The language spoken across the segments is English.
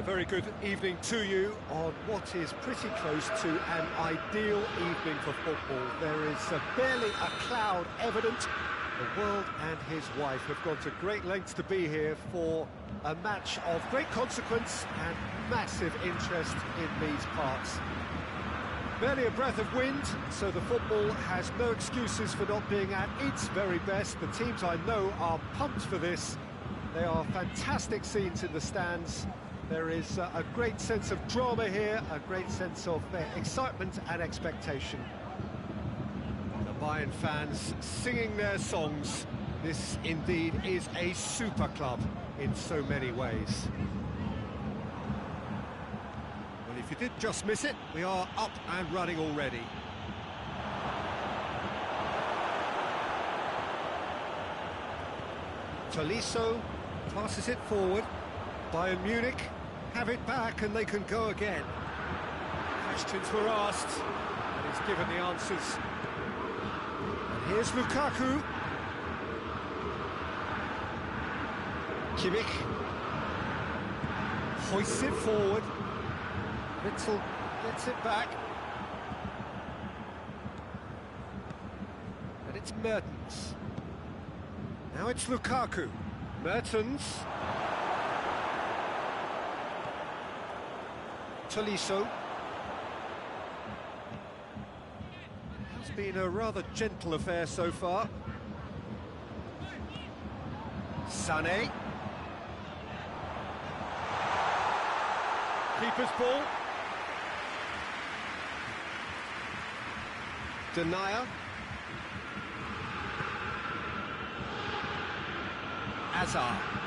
a very good evening to you on what is pretty close to an ideal evening for football. There is barely a cloud evident. The world and his wife have gone to great lengths to be here for a match of great consequence and massive interest in these parts. Barely a breath of wind, so the football has no excuses for not being at its very best. The teams I know are pumped for this. They are fantastic scenes in the stands. There is a great sense of drama here, a great sense of excitement and expectation. The Bayern fans singing their songs. This indeed is a super club in so many ways. Well, if you did just miss it, we are up and running already. Tolisso passes it forward. Bayern Munich have it back and they can go again. Questions were asked and he's given the answers. And here's Lukaku. Kimmich hoists it forward. Witzel gets it back. And it's Mertens. Now it's Lukaku. Mertens. Tolisso. It's been a rather gentle affair so far. Sané. Keeper's ball. Denier. Hazard.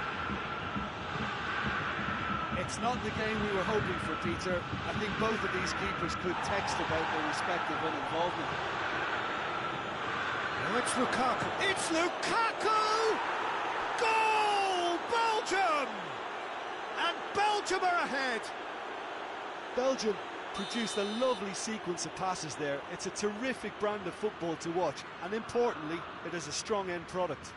It's not the game we were hoping for, Peter. I think both of these keepers could text about their respective involvement. Now it's Lukaku. It's Lukaku! Goal! Belgium! And Belgium are ahead. Belgium produced a lovely sequence of passes there. It's a terrific brand of football to watch, and importantly, it is a strong end product.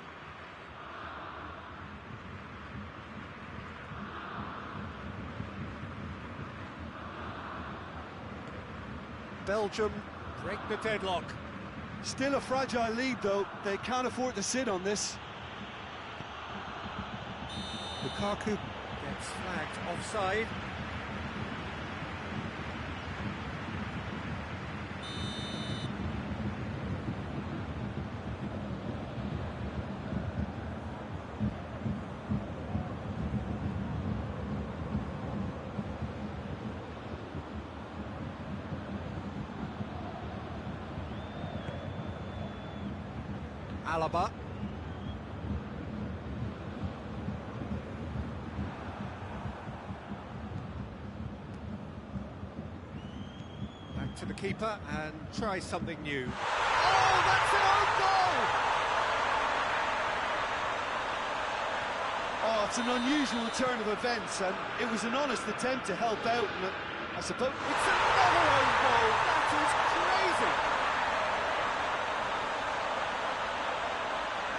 Belgium break the deadlock. Still a fragile lead, though. They can't afford to sit on this. Lukaku gets flagged offside. Alaba. Back to the keeper and try something new. Oh, that's an own goal! Oh, it's an unusual turn of events, and it was an honest attempt to help out, and I suppose... It's another own goal! That is crazy!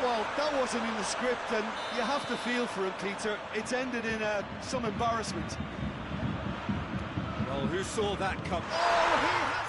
Well, that wasn't in the script, and you have to feel for him, Peter. It's ended in some embarrassment. Well, who saw that come? Oh, he has...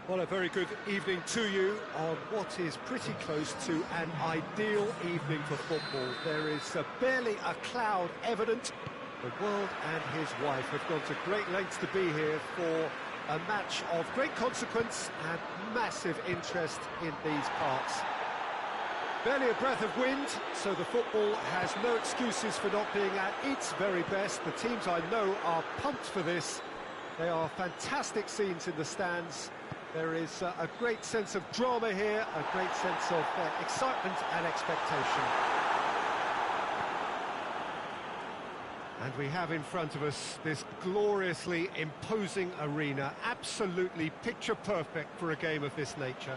Well, a very good evening to you on what is pretty close to an ideal evening for football. There is barely a cloud evident. The world and his wife have gone to great lengths to be here for a match of great consequence and massive interest in these parts. Barely a breath of wind, so the football has no excuses for not being at its very best. The teams I know are pumped for this. They are fantastic scenes in the stands. There is a great sense of drama here, a great sense of excitement and expectation. And we have in front of us this gloriously imposing arena, absolutely picture perfect for a game of this nature.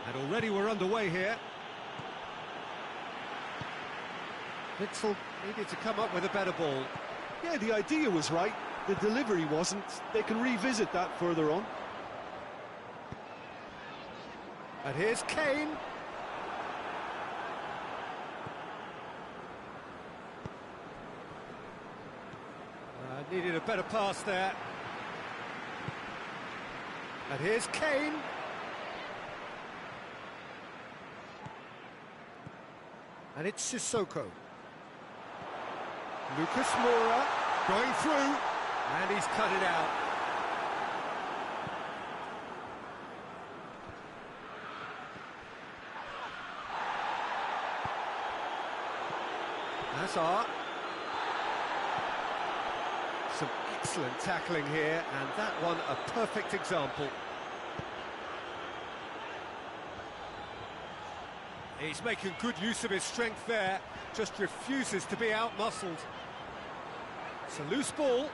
And already we're underway here. Witzel needed to come up with a better ball. Yeah, the idea was right, the delivery wasn't. They can revisit that further on. And here's Kane. Needed a better pass there. And here's Kane. And it's Sissoko. Lucas Moura going through, and he's cut it out. Hazard. Some excellent tackling here, and that one a perfect example. He's making good use of his strength there, just refuses to be out-muscled. It's a loose ball,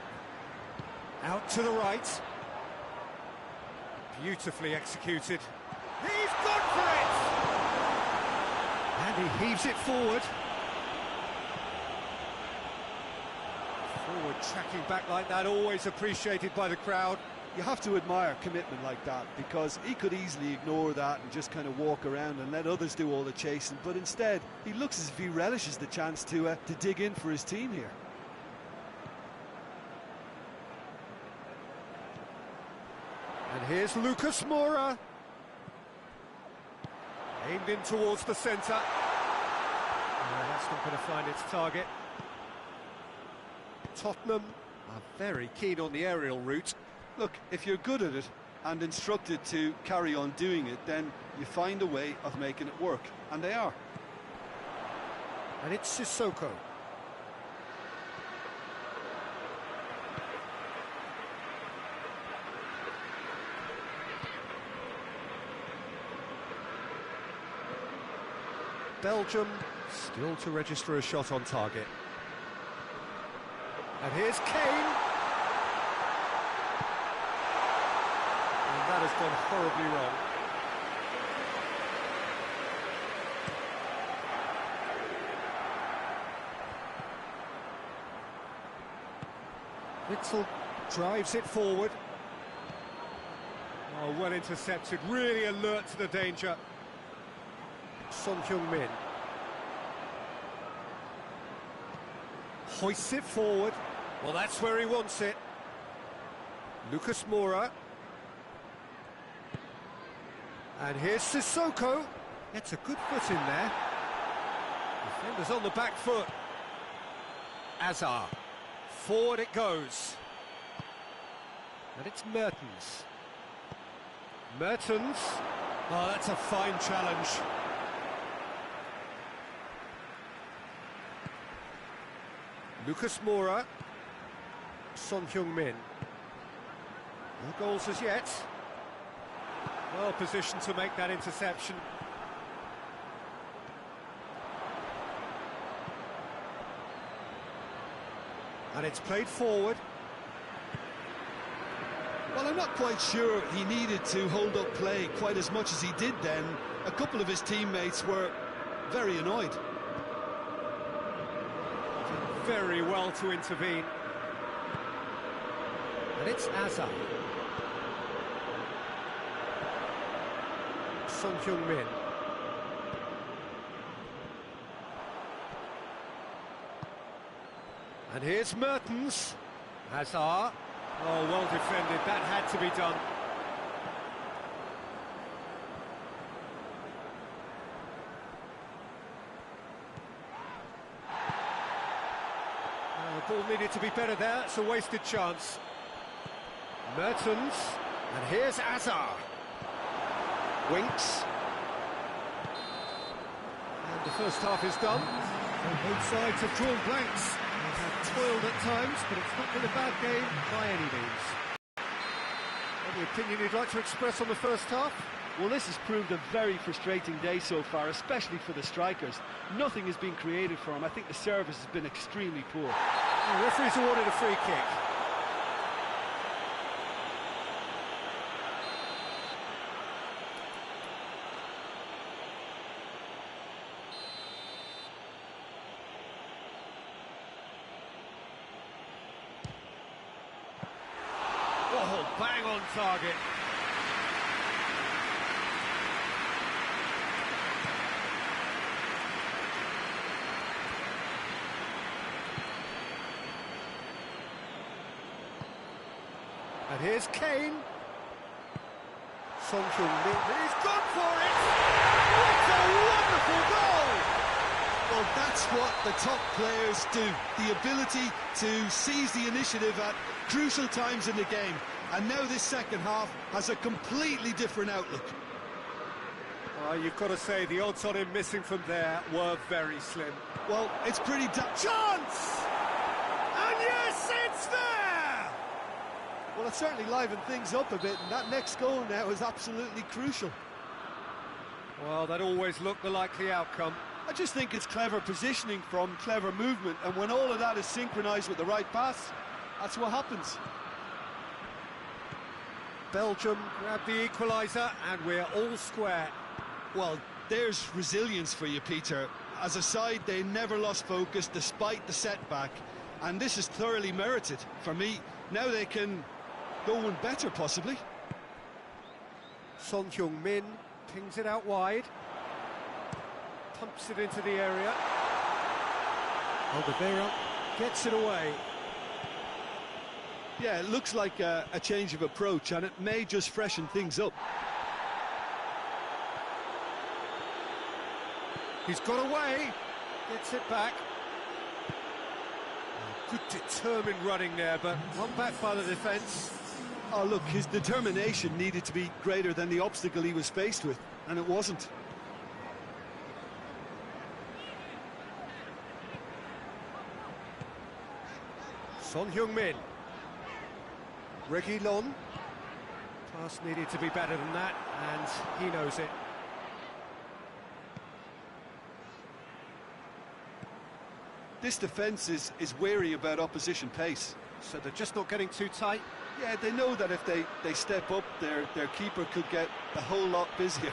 out to the right. Beautifully executed. He's gone for it! And he heaves it forward. Forward tracking back like that, always appreciated by the crowd. You have to admire commitment like that, because he could easily ignore that and just kind of walk around and let others do all the chasing, but instead he looks as if he relishes the chance to dig in for his team here. And here's Lucas Moura. Aimed in towards the centre. That's not going to find its target. Tottenham are very keen on the aerial route. Look, if you're good at it and instructed to carry on doing it, then you find a way of making it work, and they are. And it's Sissoko. Belgium still to register a shot on target. And here's Kane. And that has gone horribly wrong. Witzel drives it forward. Oh, well intercepted, really alert to the danger. Son Heung-min hoists it forward. Well, that's where he wants it. Lucas Moura. And here's Sissoko. Gets a good foot in there. Defender's on the back foot. Hazard. Forward it goes. And it's Mertens. Mertens. Oh, that's a fine challenge. Lucas Moura. Son Heung-min. No goals as yet. Well positioned to make that interception. And it's played forward. Well, I'm not quite sure he needed to hold up play quite as much as he did then. A couple of his teammates were very annoyed. Very well to intervene. And it's Hazard. Son Heung-min. And here's Mertens. Hazard. Oh, well defended. That had to be done. The ball needed to be better there. It's a wasted chance. Mertens. And here's Azar. Winks. And the first half is done. And both sides have drawn blanks. They have toiled at times, but it's not been a bad game by any means. Any opinion you'd like to express on the first half? Well, this has proved a very frustrating day so far, especially for the strikers. Nothing has been created for them. I think the service has been extremely poor. The referee's awarded a free kick. Oh, bang on target. And here's Kane. Song He's gone for it! What a wonderful goal! Well, that's what the top players do. The ability to seize the initiative at crucial times in the game. And now this second half has a completely different outlook. You've got to say, the odds on him missing from there were very slim. Well, it's pretty chance! And yes, it's there! Well, it certainly livened things up a bit, and that next goal now is absolutely crucial. Well, that always looked the likely outcome. I just think it's clever positioning from clever movement, and when all of that is synchronised with the right pass, that's what happens. Belgium grab the equaliser, and we're all square. Well, there's resilience for you, Peter. As a side, they never lost focus despite the setback, and this is thoroughly merited. For me, now they can go one better, possibly. Son Heung-min pings it out wide. Pumps it into the area. Alderweireld gets it away. Yeah, it looks like a change of approach, and it may just freshen things up. He's got away. Gets it back. Good determined running there, but one back by the defence. Oh, look, his determination needed to be greater than the obstacle he was faced with, and it wasn't. Son Heung-min. Reguilon. Pass needed to be better than that, and he knows it. This defence is wary about opposition pace. So they're just not getting too tight? Yeah, they know that if they step up, their keeper could get a whole lot busier.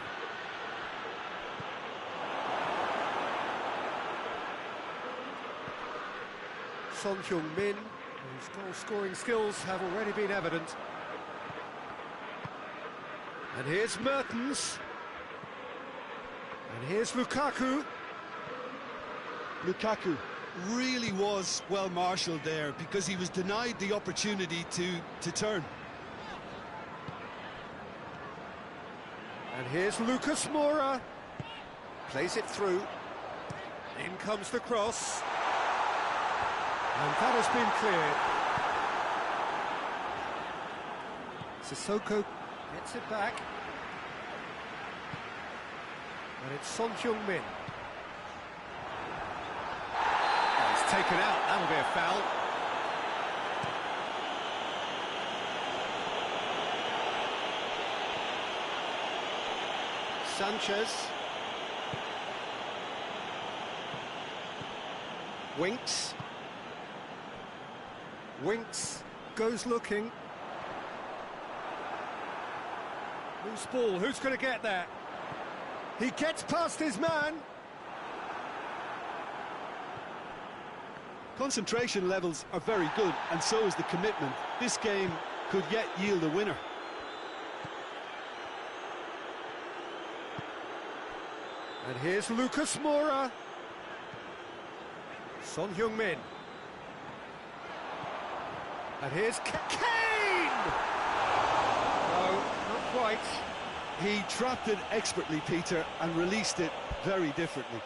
Son Heung-min, whose goal-scoring skills have already been evident. And here's Mertens. And here's Lukaku. Lukaku really was well marshalled there because he was denied the opportunity to turn. And here's Lucas Moura. Plays it through. In comes the cross. And that has been cleared. Sissoko gets it back. And it's Son Heung-min. He's taken out, that'll be a foul. Sanchez. Winks. Winks goes looking. Loose ball, who's going to get there? He gets past his man. Concentration levels are very good, and so is the commitment. This game could yet yield a winner. And here's Lucas Moura. Son Heung-min. And here's Kane! right. He trapped it expertly, Peter, and released it very differently.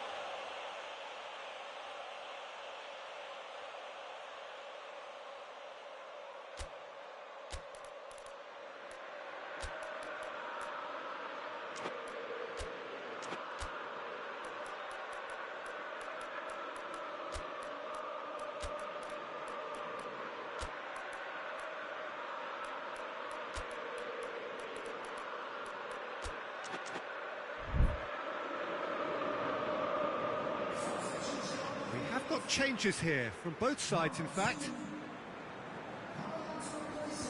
We have got changes here, from both sides in fact.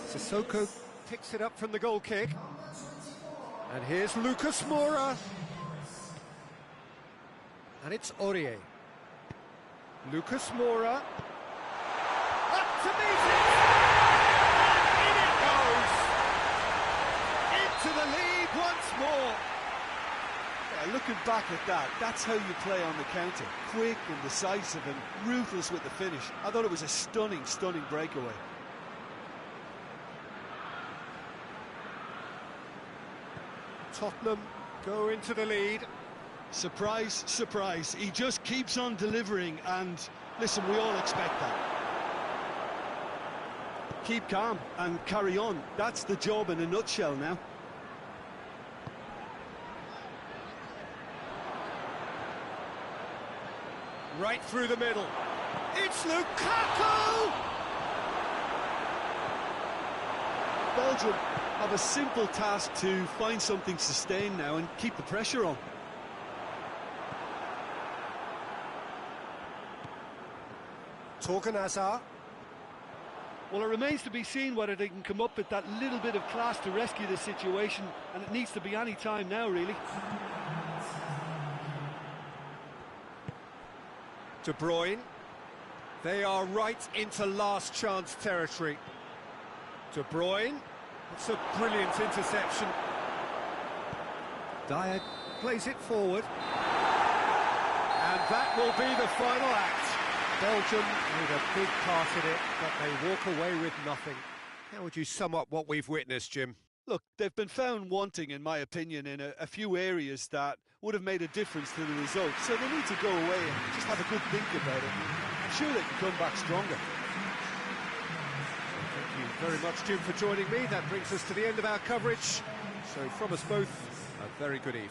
Sissoko picks it up from the goal kick. And here's Lucas Moura. And it's Aurier. Lucas Moura. Up to meet it! In it goes! Into the lead once more. Yeah, looking back at that, that's how you play on the counter. Quick and decisive and ruthless with the finish. I thought it was a stunning, stunning breakaway. Tottenham go into the lead. Surprise, surprise. He just keeps on delivering, and listen, we all expect that. Keep calm and carry on. That's the job in a nutshell now. Right through the middle. It's Lukaku! Belgium have a simple task to find something sustained now and keep the pressure on. Torgan Hazard. Well, it remains to be seen whether they can come up with that little bit of class to rescue the situation, and it needs to be any time now, really. De Bruyne. They are right into last chance territory. De Bruyne. It's a brilliant interception. Dyer plays it forward. And that will be the final act. Belgium made a big part in it, but they walk away with nothing. How would you sum up what we've witnessed, Jim? Look, they've been found wanting, in my opinion, in a few areas that would have made a difference to the result. So they need to go away and just have a good think about it. I'm sure they can come back stronger. Thank you very much, Jim, for joining me. That brings us to the end of our coverage. So from us both, a very good evening.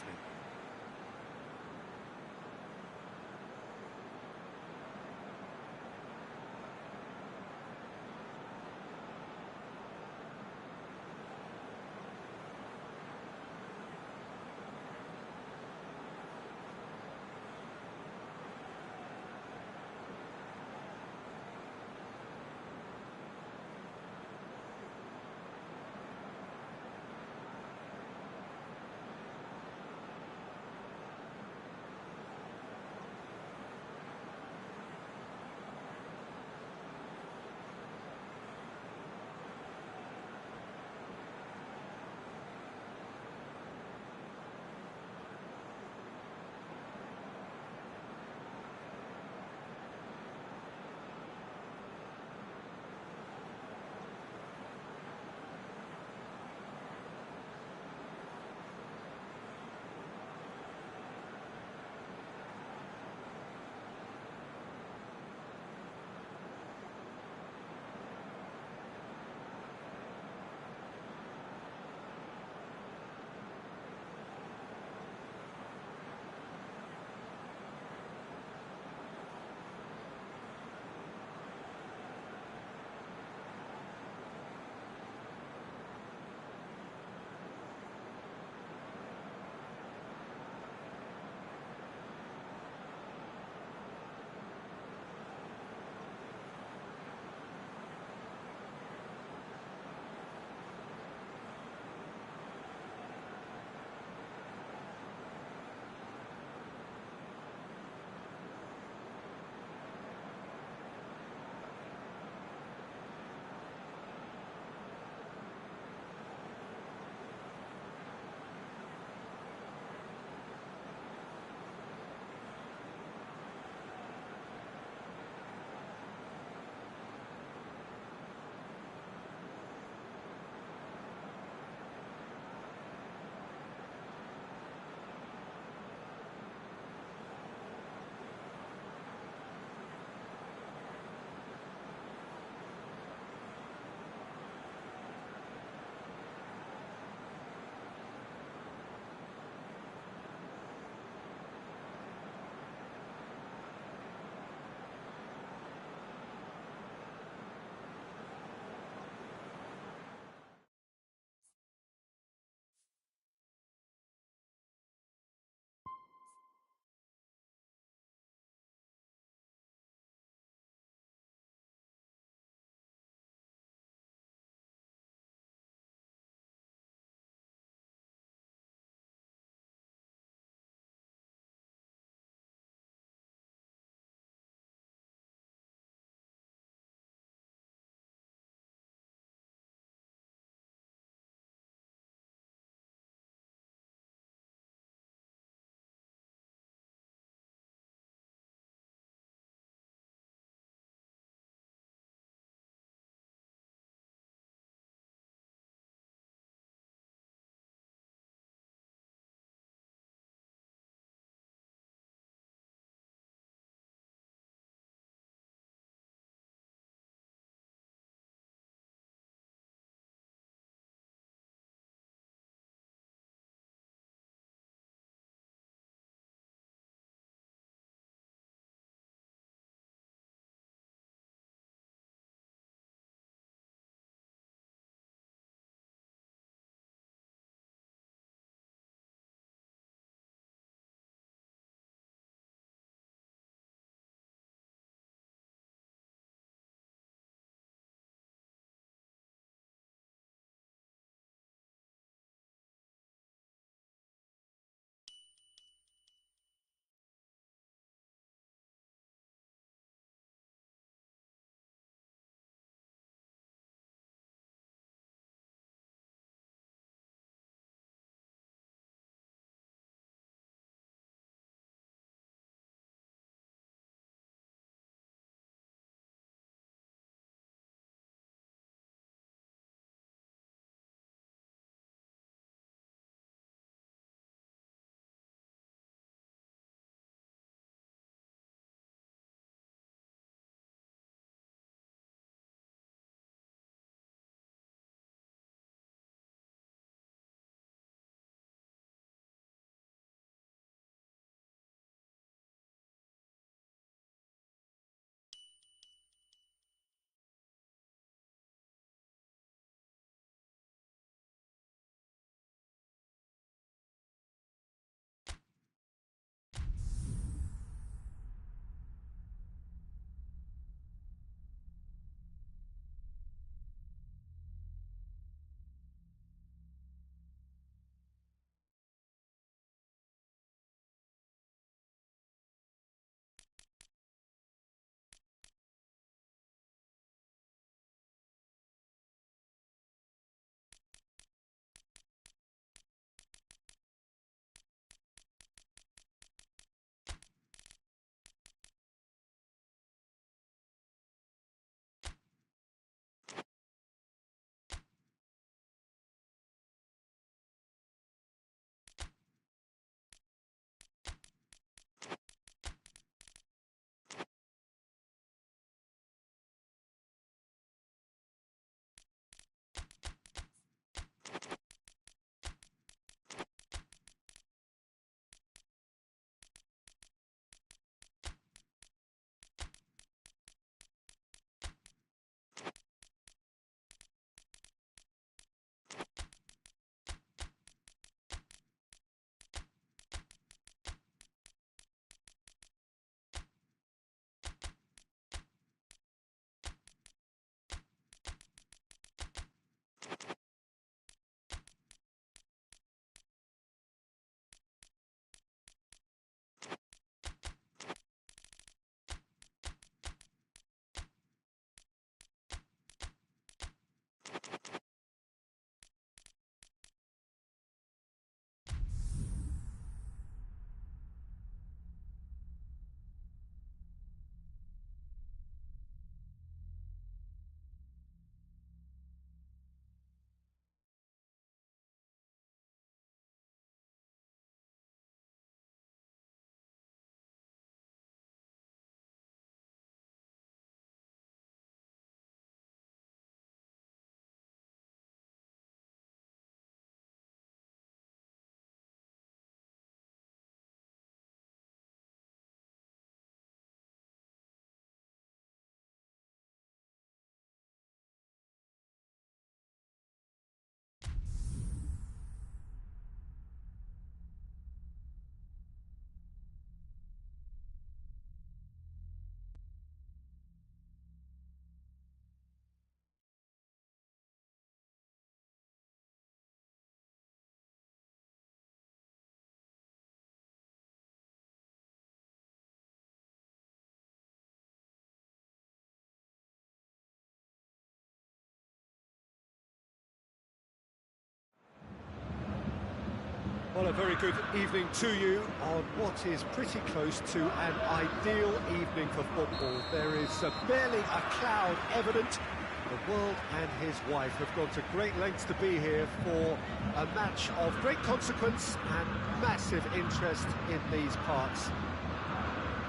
Well, a very good evening to you on what is pretty close to an ideal evening for football. There is barely a cloud evident. The world and his wife have gone to great lengths to be here for a match of great consequence and massive interest in these parts.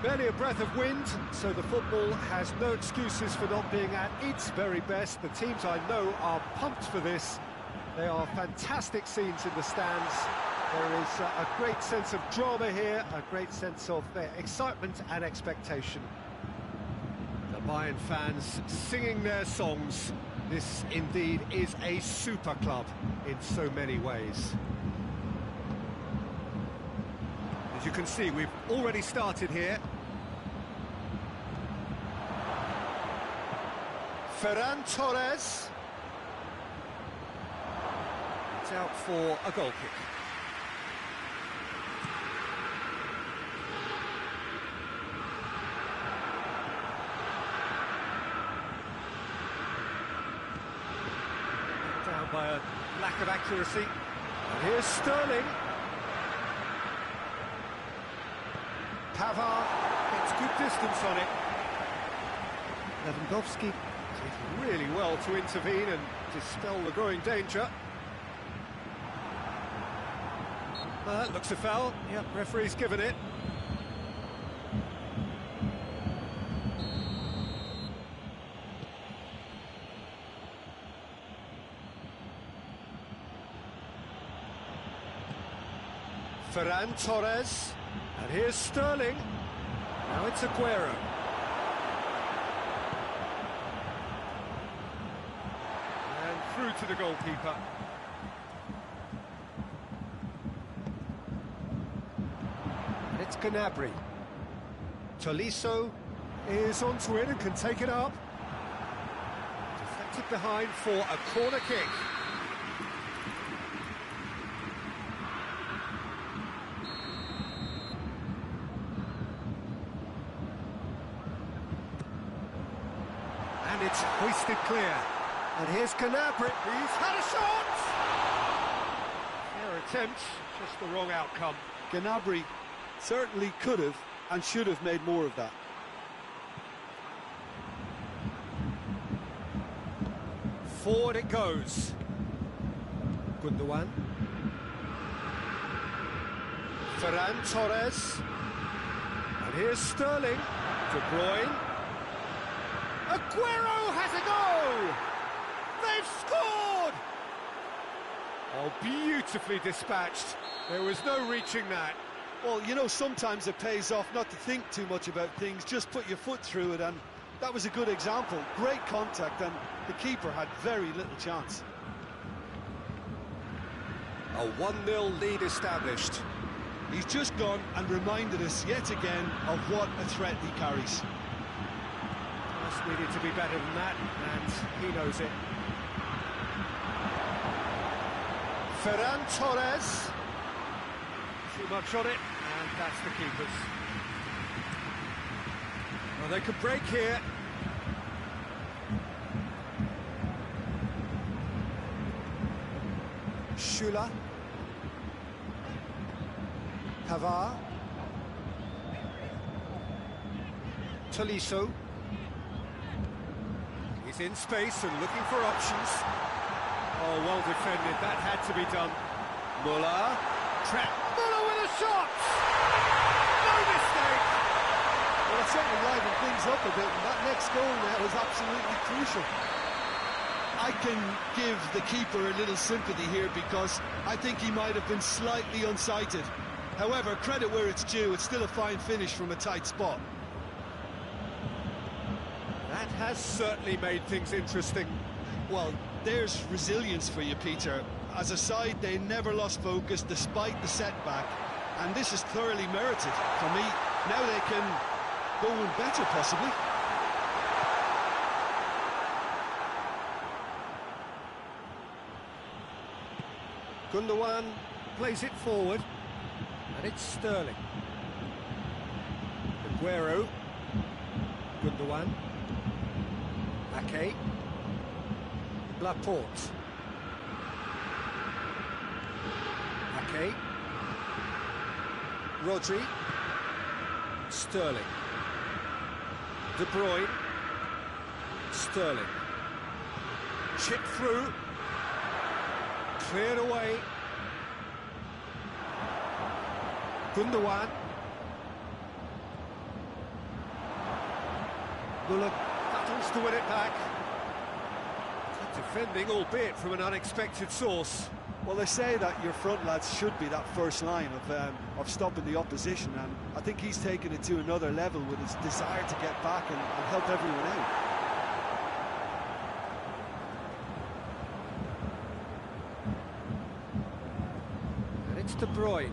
Barely a breath of wind, so the football has no excuses for not being at its very best. The teams I know are pumped for this. They are fantastic scenes in the stands. There is a great sense of drama here, a great sense of excitement and expectation. The Bayern fans singing their songs. This indeed is a super club in so many ways. As you can see, we've already started here. Ferran Torres. It's out for a goal kick. Down by a lack of accuracy. And here's Sterling. Pavard gets good distance on it. Lewandowski did really well to intervene and dispel the growing danger. Looks a foul. Yep, referee's given it. Ferran Torres. And here's Sterling. Now it's Aguero. And through to the goalkeeper. And it's Gnabry. Tolisso is onto it and can take it up. Deflected behind for a corner kick. And it's hoisted clear. And here's Gnabry. He's had a shot! Fair attempt, just the wrong outcome. Gnabry certainly could have and should have made more of that. Forward it goes. Gundogan. Ferran Torres. And here's Sterling. De Bruyne. Aguero has a go! They've scored! Oh, beautifully dispatched. There was no reaching that. Well, you know, sometimes it pays off not to think too much about things, just put your foot through it, and that was a good example. Great contact, and the keeper had very little chance. A 1-0 lead established. He's just gone and reminded us yet again of what a threat he carries. Just needed to be better than that, and he knows it. Ferran Torres. Too much on it, and that's the keeper's. Well, they could break here. Schüller. Pavard. Tolisso. He's in space and looking for options. Oh, well defended. That had to be done. Muller. Trapped. Muller with a shot! No mistake! Well, it certainly livened things up a bit, and that next goal now is absolutely crucial. I can give the keeper a little sympathy here because I think he might have been slightly unsighted. However, credit where it's due, it's still a fine finish from a tight spot. That has certainly made things interesting. Well, there's resilience for you, Peter. As a side, they never lost focus despite the setback, and this is thoroughly merited. For me, now they can go on better, possibly. Gundogan plays it forward, and it's Sterling. Aguero. Gundogan. Ake. Laporte. Ake. Rodri. Sterling. De Bruyne. Sterling. Chipped through. Cleared away. Gundogan. Muller battles to win it back. Good defending, albeit from an unexpected source. Well, they say that your front lads should be that first line of stopping the opposition, and I think he's taken it to another level with his desire to get back and help everyone out. And it's De Bruyne.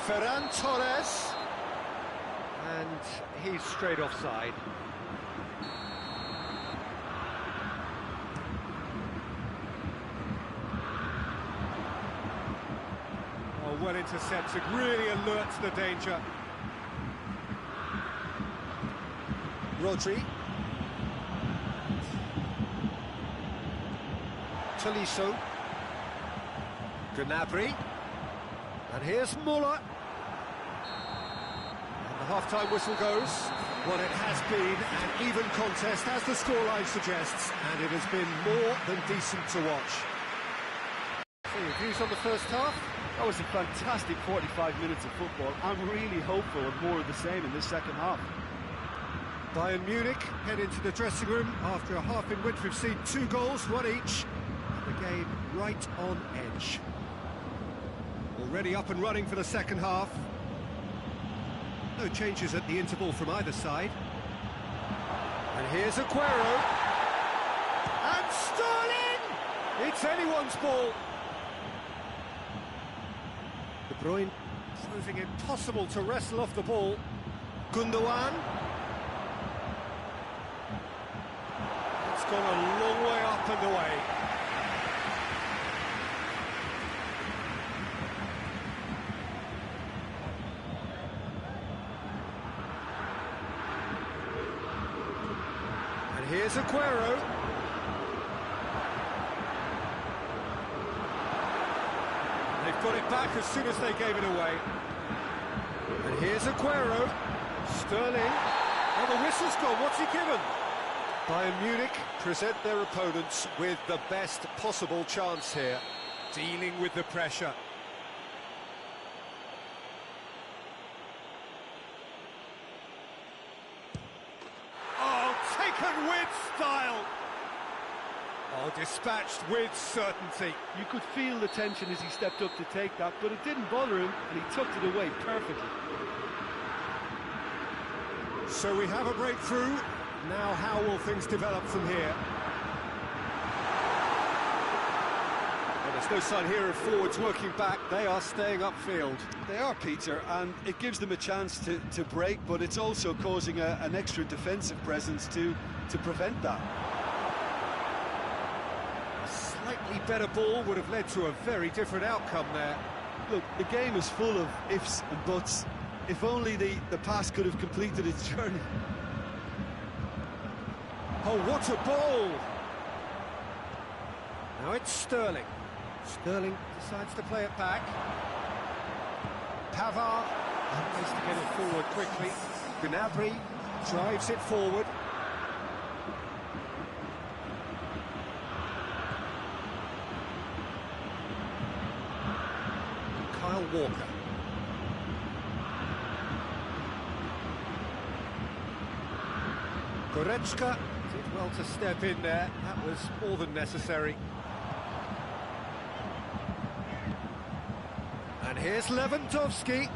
Ferran Torres. And he's straight offside. Oh, well intercepted, really alerts the danger. Rodri. Tolisso. Gnabry. And here's Muller. The half-time whistle goes. Well, it has been an even contest, as the scoreline suggests, and it has been more than decent to watch. So, your views on the first half? That was a fantastic 45 minutes of football. I'm really hopeful of more of the same in this second half. Bayern Munich head into the dressing room after a half in which we've seen 2 goals, 1 each. And the game right on edge. Already up and running for the second half. No changes at the interval from either side. And here's Aguero. And Sterling! It's anyone's ball. De Bruyne proving impossible to wrestle off the ball. Gundogan. It's gone a long way up and away. Here's Aguero. They've got it back as soon as they gave it away. And here's Aguero. Sterling. Oh, the whistle's gone. What's he given? Bayern Munich present their opponents with the best possible chance here, dealing with the pressure. Taken with style. Oh, dispatched with certainty. You could feel the tension as he stepped up to take that, but it didn't bother him, and he tucked it away perfectly. So we have a breakthrough. Now how will things develop from here? Well, there's no sign here of forwards working back. They are staying upfield. They are, Peter, and it gives them a chance to break, but it's also causing an extra defensive presence to prevent that. A slightly better ball would have led to a very different outcome there. Look, the game is full of ifs and buts. If only the pass could have completed its journey. Oh, what a ball! Now it's Sterling. Sterling decides to play it back. Pavard tries to get it forward quickly. Gnabry drives it forward. Kyle Walker. Goretzka did well to step in there. That was more than necessary. And here's Lewandowski.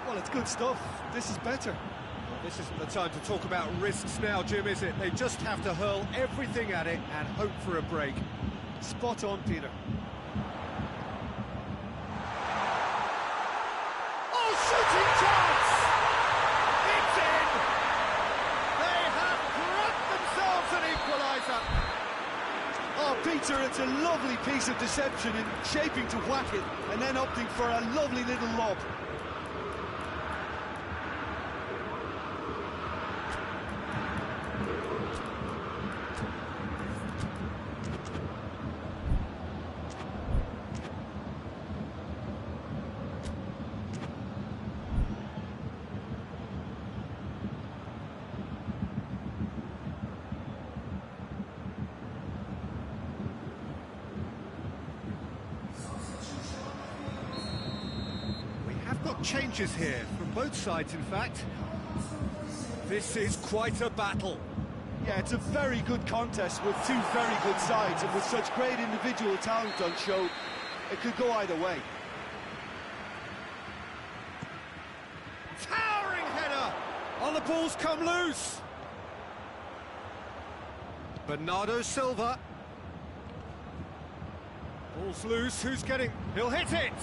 Well, it's good stuff. This is better. Well, this isn't the time to talk about risks now, Jim, is it? They just have to hurl everything at it and hope for a break. Spot on, Peter. Oh, shooting chance! It's in! They have grabbed themselves an equaliser. Oh, Peter, it's a lovely piece of deception in shaping to whack it and then opting for a lovely little lob. changes here, from both sides in fact. This is quite a battle. Yeah, it's a very good contest with two very good sides, and with such great individual talent on show, it could go either way. Towering header! Oh, the ball's come loose! Bernardo Silva. Ball's loose, who's getting... He'll hit it!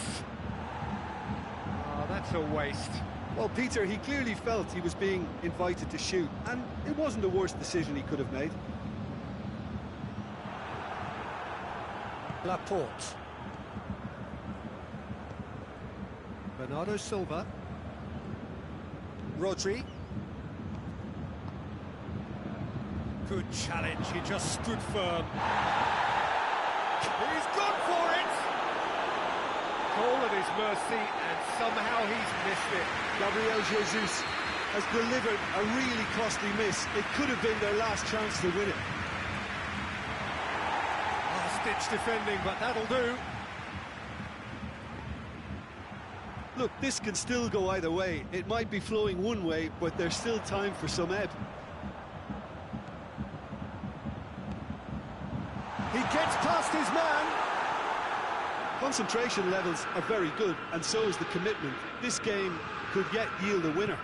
Oh, that's a waste. Well, Peter, he clearly felt he was being invited to shoot, and it wasn't the worst decision he could have made. Laporte. Bernardo Silva. Rodri. Good challenge, he just stood firm. He's gone for it! Goal at his mercy, and somehow he's missed it. Gabriel Jesus has delivered a really costly miss. It could have been their last chance to win it. Last-ditch defending, but that'll do. Look, this can still go either way. It might be flowing one way, but there's still time for some ebb. He gets past his man. Concentration levels are very good, and so is the commitment. This game could yet yield a winner.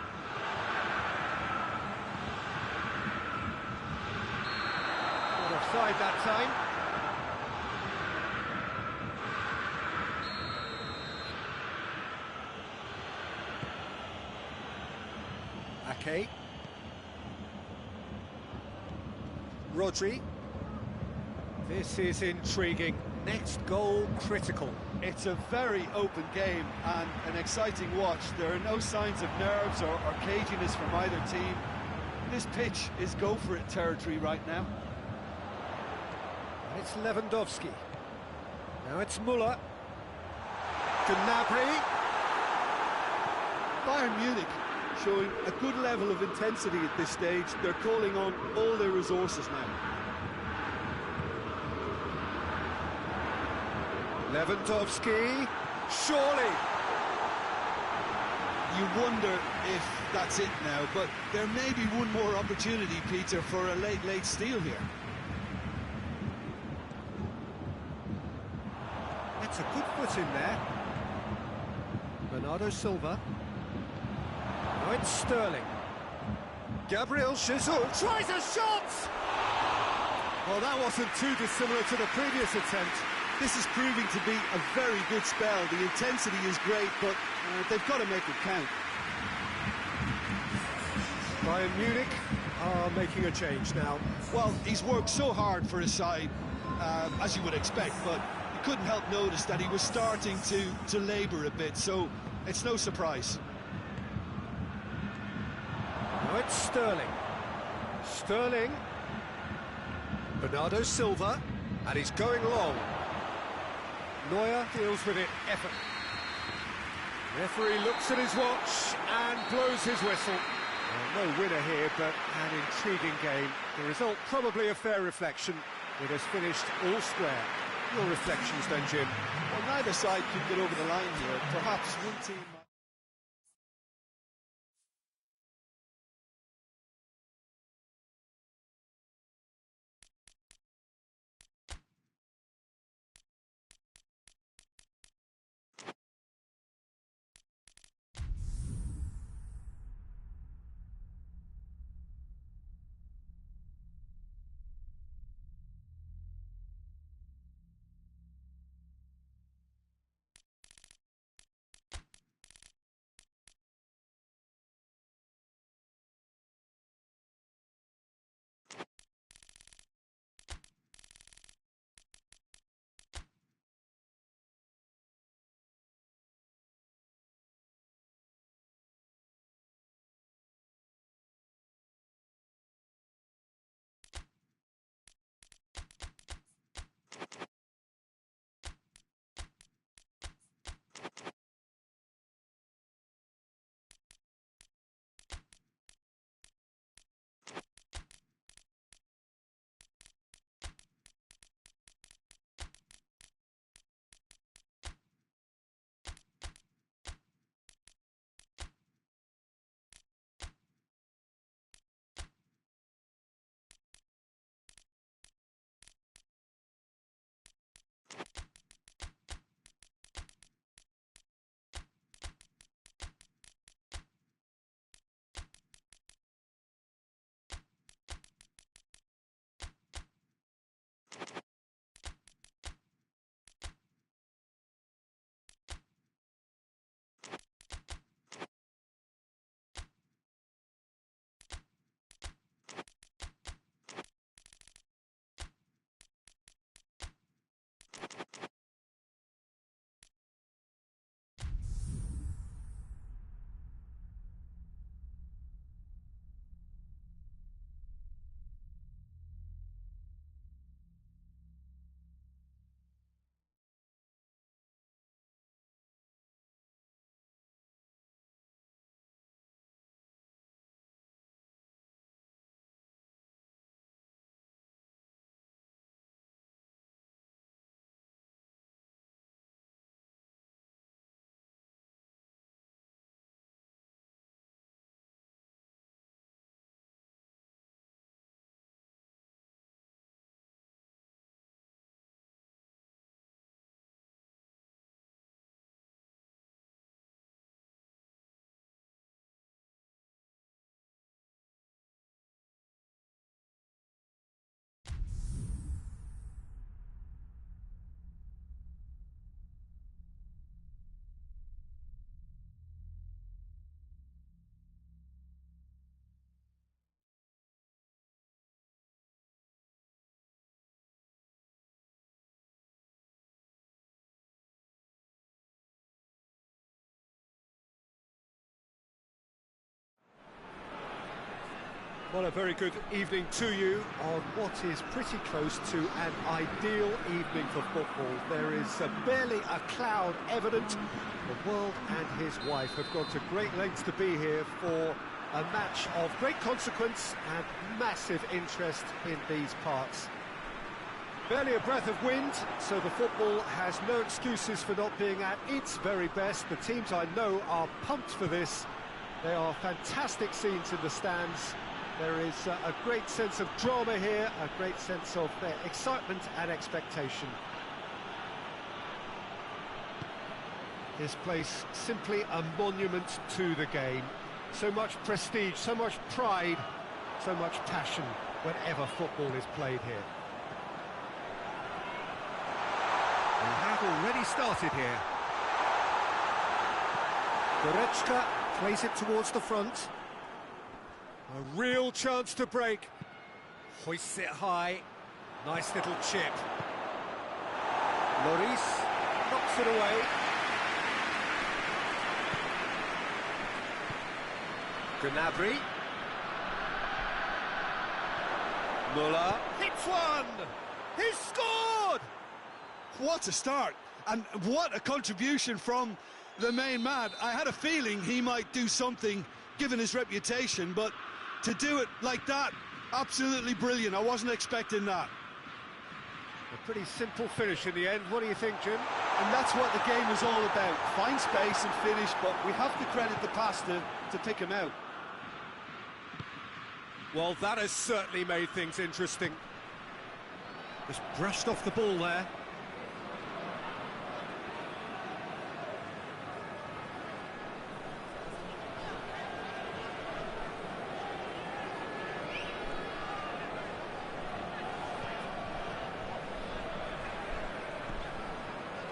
Not offside that time. Ake. Rodri. This is intriguing. Next goal critical. It's a very open game and an exciting watch. There are no signs of nerves or caginess from either team. This pitch is go-for-it territory right now. And it's Lewandowski. Now it's Müller. Gnabry. Bayern Munich showing a good level of intensity at this stage. They're calling on all their resources now. Lewandowski, surely. You wonder if that's it now, but there may be one more opportunity, Peter, for a late steal here. That's a good foot in there. Bernardo Silva. Now it's Sterling. Gabriel Jesus tries a shot! Well, that wasn't too dissimilar to the previous attempt. This is proving to be a very good spell. The intensity is great, but they've got to make it count. Bayern Munich are making a change now. Well, he's worked so hard for his side, as you would expect, but you couldn't help notice that he was starting to labour a bit, so it's no surprise. Now it's Sterling. Sterling. Bernardo Silva, and he's going long. Neuer deals with it, effort. Referee looks at his watch and blows his whistle. Well, no winner here, but an intriguing game. The result probably a fair reflection. It has finished all square. Your reflections then, Jim? Well, neither side could get over the line here. Perhaps one team... Well, a very good evening to you on what is pretty close to an ideal evening for football. There is barely a cloud evident. The world and his wife have gone to great lengths to be here for a match of great consequence and massive interest in these parts. Barely a breath of wind, so the football has no excuses for not being at its very best. The teams I know are pumped for this. They are fantastic scenes in the stands. There is a great sense of drama here, a great sense of excitement and expectation. This place simply a monument to the game. So much prestige, so much pride, so much passion whenever football is played here. We have already started here. Goretzka plays it towards the front. A real chance to break. Hoists it high. Nice little chip. Lloris knocks it away. Gnabry. Muller hits one. He's scored. What a start, and what a contribution from the main man. I had a feeling he might do something, given his reputation, but to do it like that, absolutely brilliant. I wasn't expecting that. A pretty simple finish in the end. What do you think, Jim? And that's what the game is all about. Find space and finish, but we have to credit the pass to pick him out. Well, that has certainly made things interesting. Just brushed off the ball there.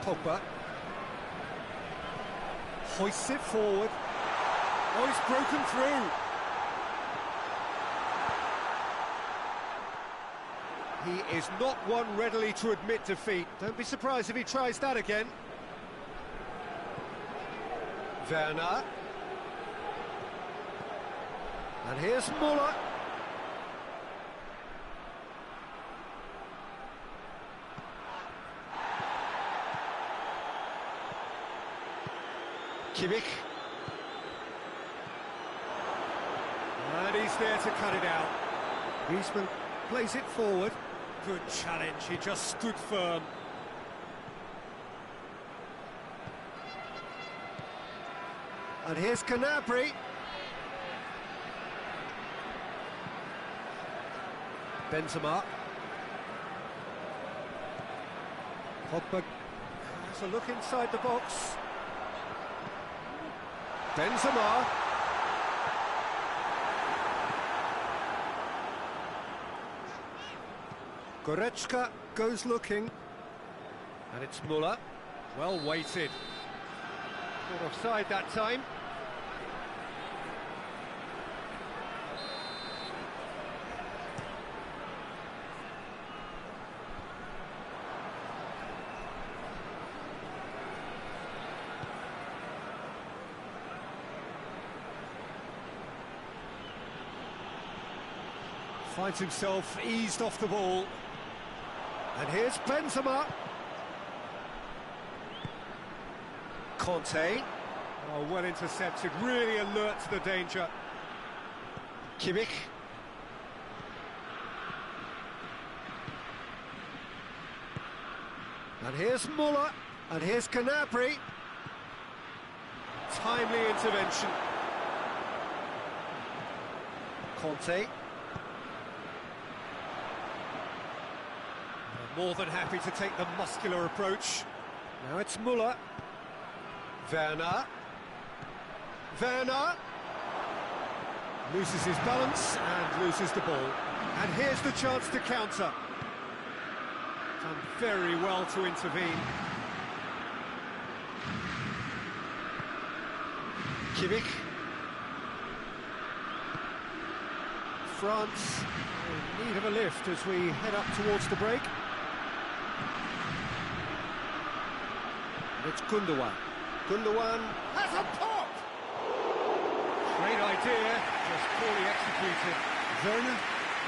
Pogba hoists it forward. Oh, he's broken through. He is not one readily to admit defeat. Don't be surprised if he tries that again. Werner. And here's Muller. Kimmich. And he's there to cut it out. Griezmann plays it forward. Good challenge, he just stood firm. And here's Gnabry. Benzema. Pogba has a look inside the box. Benzema. Goretzka goes looking. And it's Muller. Well weighted. Not offside that time. Finds himself eased off the ball. And here's Benzema. Conte. Oh, well intercepted, really alert to the danger. Kimmich. And here's Muller. And here's Gnabry. Timely intervention. Conte. More than happy to take the muscular approach. Now it's Muller. Werner. Werner. Loses his balance and loses the ball. And here's the chance to counter. Done very well to intervene. Kimmich. France in need of a lift as we head up towards the break. It's Gundogan. Gundogan has a pop! Great idea, just poorly executed. Werner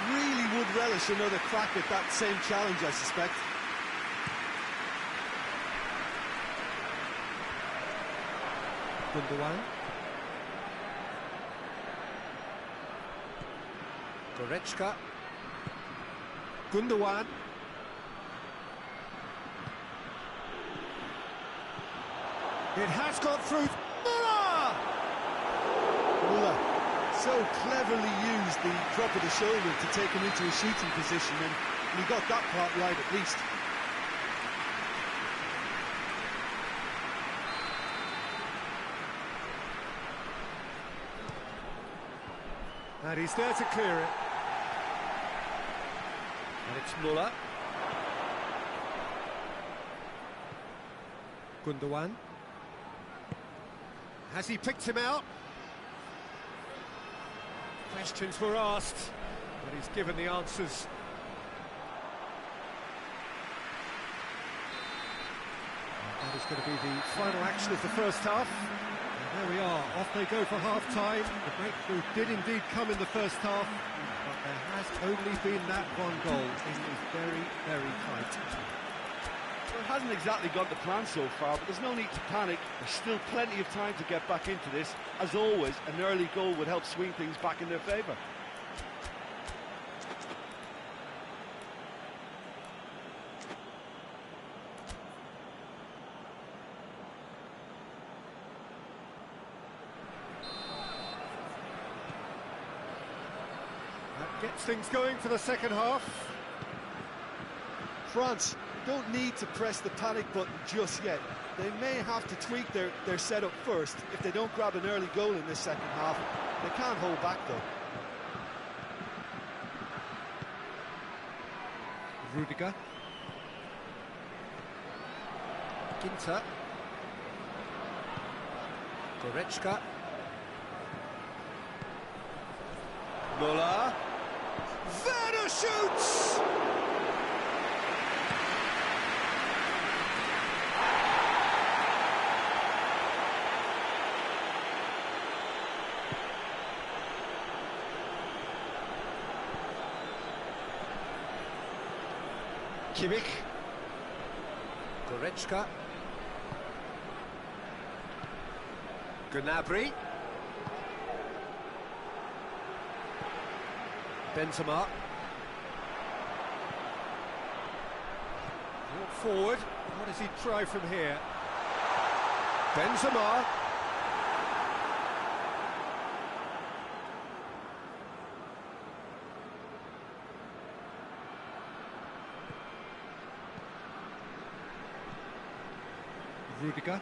really would relish another crack at that same challenge, I suspect. Gundogan. Goretzka. Gundogan. It has got through. Muller! Muller so cleverly used the drop of the shoulder to take him into a shooting position, and he got that part right at least. And he's there to clear it. And it's Muller. Gundogan. Has he picked him out? Questions were asked, but he's given the answers. And that is going to be the final action of the first half. And there we are, off they go for half-time. The breakthrough did indeed come in the first half, but there has only been that one goal. It is very, very tight. Well, it hasn't exactly gone to plan so far, but there's no need to panic. There's still plenty of time to get back into this. As always, an early goal would help swing things back in their favour. That gets things going for the second half. France don't need to press the panic button just yet. They may have to tweak their setup first if they don't grab an early goal in this second half. They can't hold back though. Rudiger. Ginter. Goretzka. Muller. Werner shoots! Kimmich. Goretzka. Gnabry. Benzema. Brought forward. What does he try from here? Benzema. Rudiger.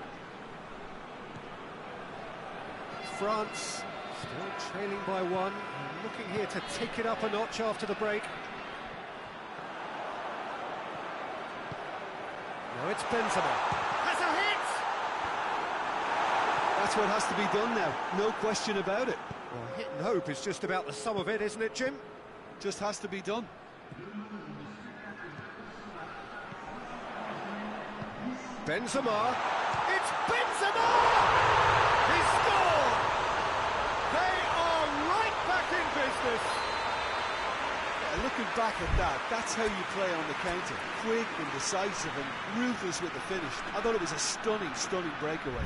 France still trailing by one, and looking here to take it up a notch after the break. Now it's Benzema. Has a hit! That's what has to be done now, no question about it. Well, hit and hope is just about the sum of it, isn't it, Jim? Just has to be done. Benzema. It's Benzema! He scored! They are right back in business. Yeah, looking back at that, that's how you play on the counter. Quick and decisive and ruthless with the finish. I thought it was a stunning, stunning breakaway.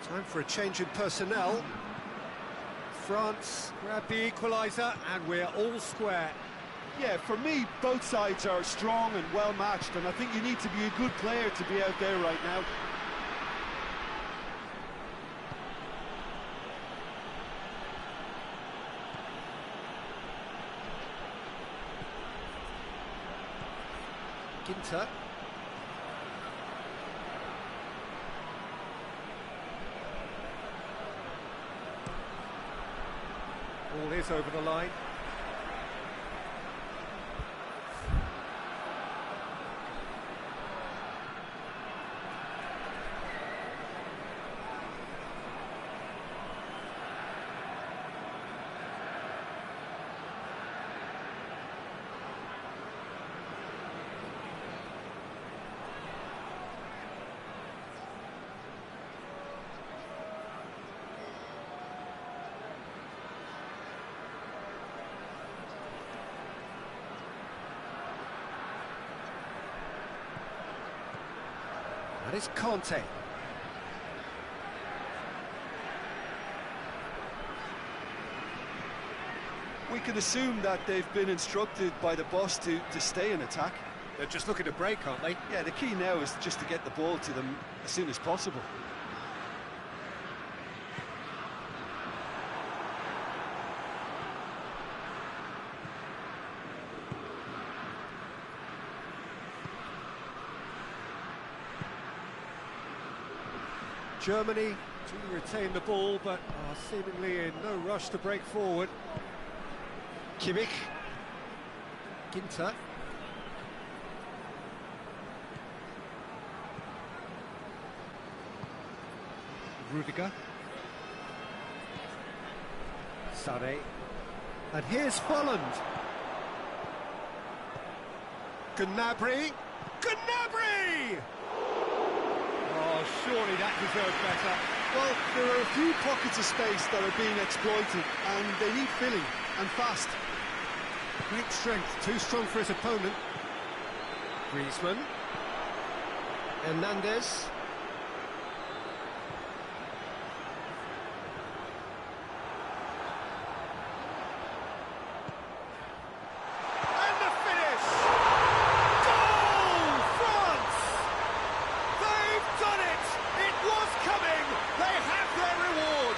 Time for a change in personnel. France grab the equaliser and we're all square. Yeah, for me, both sides are strong and well matched, and I think you need to be a good player to be out there right now. Ginter. Ball is over the line. That is Conte. We can assume that they've been instructed by the boss to stay in attack. They're just looking to break, aren't they? Yeah, the key now is just to get the ball to them as soon as possible. Germany to retain the ball, but are seemingly in no rush to break forward. Kimmich. Ginter. Rudiger. Sané. And here's Holland. Gnabry. Gnabry! Oh, surely that deserved better. Well, there are a few pockets of space that are being exploited, and they need filling, and fast. Great strength, too strong for his opponent. Griezmann. Hernandez. And the finish! Goal! France! They've done it! It was coming! They have their reward!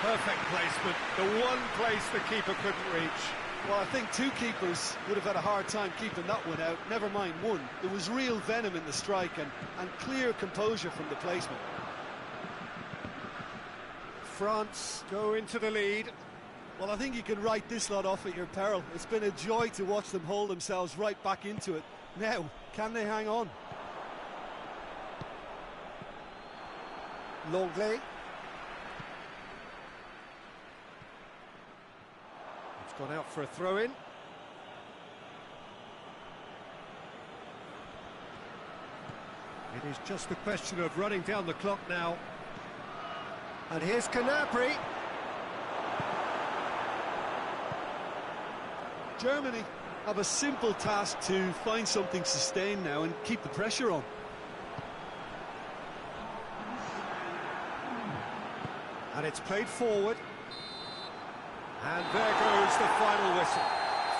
Perfect placement, the one place the keeper couldn't reach. Well, I think two keepers would have had a hard time keeping that one out, never mind one. There was real venom in the strike and clear composure from the placement. France go into the lead. Well, I think you can write this lot off at your peril. It's been a joy to watch them hold themselves right back into it. Now, can they hang on? Longley. It's gone out for a throw-in. It is just a question of running down the clock now. And here's Gnabry. Germany have a simple task to find something sustained now and keep the pressure on. And it's played forward. And there goes the final whistle.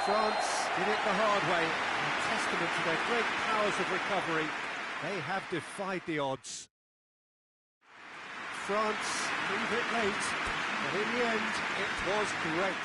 France did it the hard way. A testament to their great powers of recovery. They have defied the odds. France leave it late, but in the end, it was great.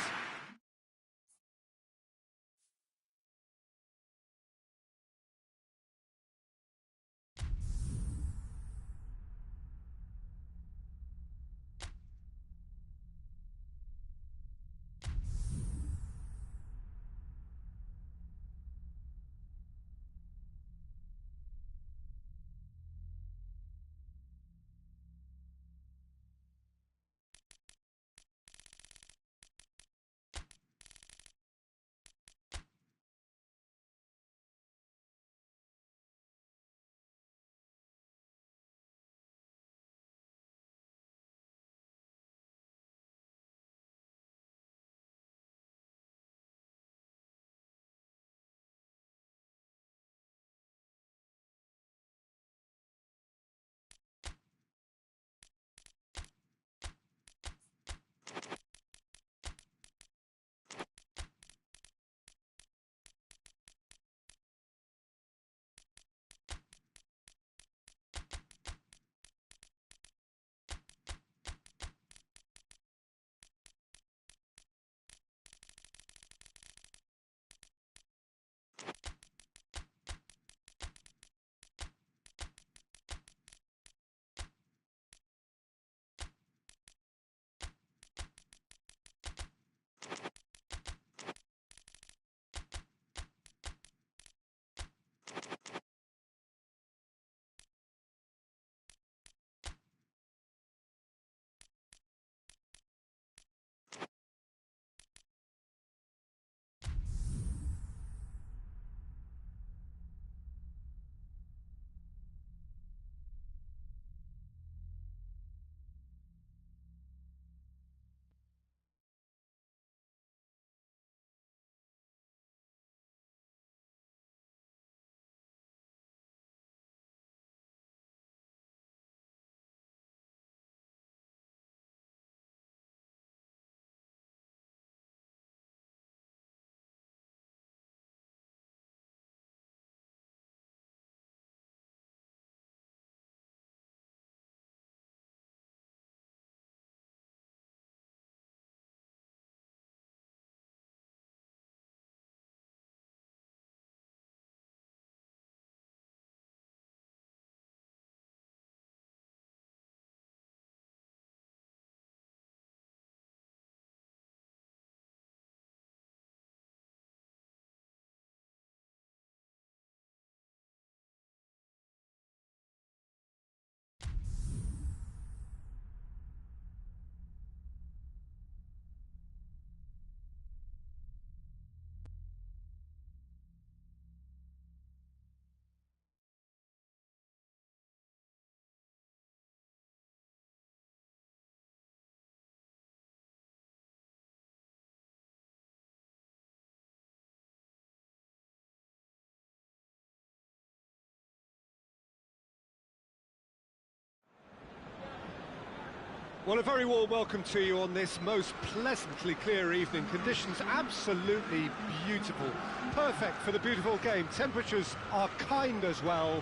Well, a very warm welcome to you on this most pleasantly clear evening. Conditions absolutely beautiful. Perfect for the beautiful game. Temperatures are kind as well.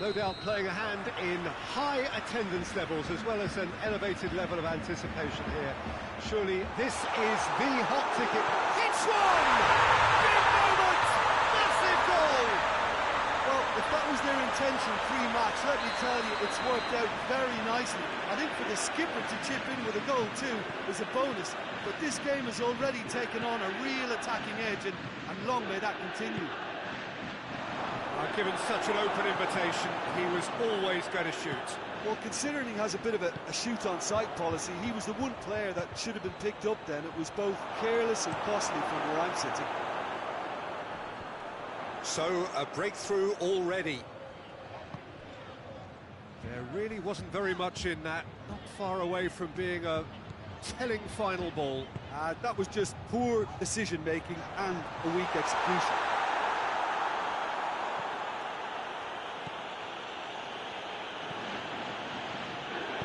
No doubt playing a hand in high attendance levels as well as an elevated level of anticipation here. Surely this is the hot ticket. It's one! Big moment! Massive goal! Well, if that was their intention pre-match, let me tell you, it's worked out very nicely. I think for the skipper to chip in with a goal too is a bonus, but this game has already taken on a real attacking edge, and long may that continue. Given such an open invitation, he was always going to shoot. Well, considering he has a bit of a shoot-on-sight policy, he was the one player that should have been picked up then. It was both careless and costly from where I'm sitting. So, a breakthrough already. There really wasn't very much in that, not far away from being a telling final ball. That was just poor decision-making and a weak execution.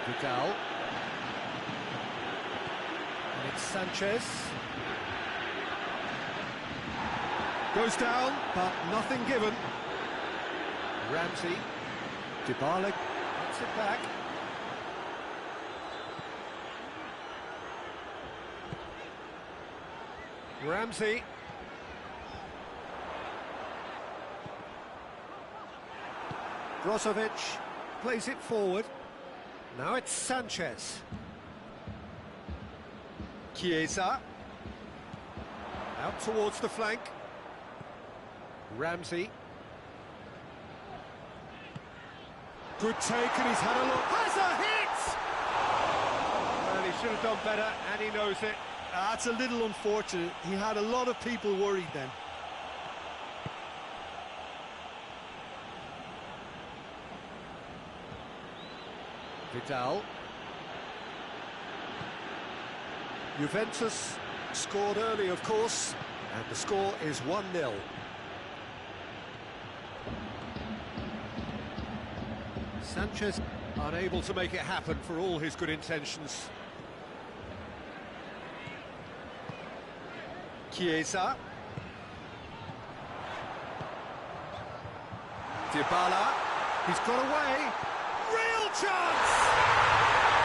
Vidal. And it's Sanchez. Goes down, but nothing given. Ramsey. Dybala gets it back. Ramsey. Brozovic plays it forward. Now it's Sanchez. Chiesa. Out towards the flank. Ramsey. Good take, and he's had a look. Has a hit! Well, he should have done better, and he knows it. That's a little unfortunate. He had a lot of people worried then. Vidal. Juventus scored early, of course, and the score is 1-0. Sanchez unable to make it happen for all his good intentions. Chiesa. Dybala. He's got away. Real chance!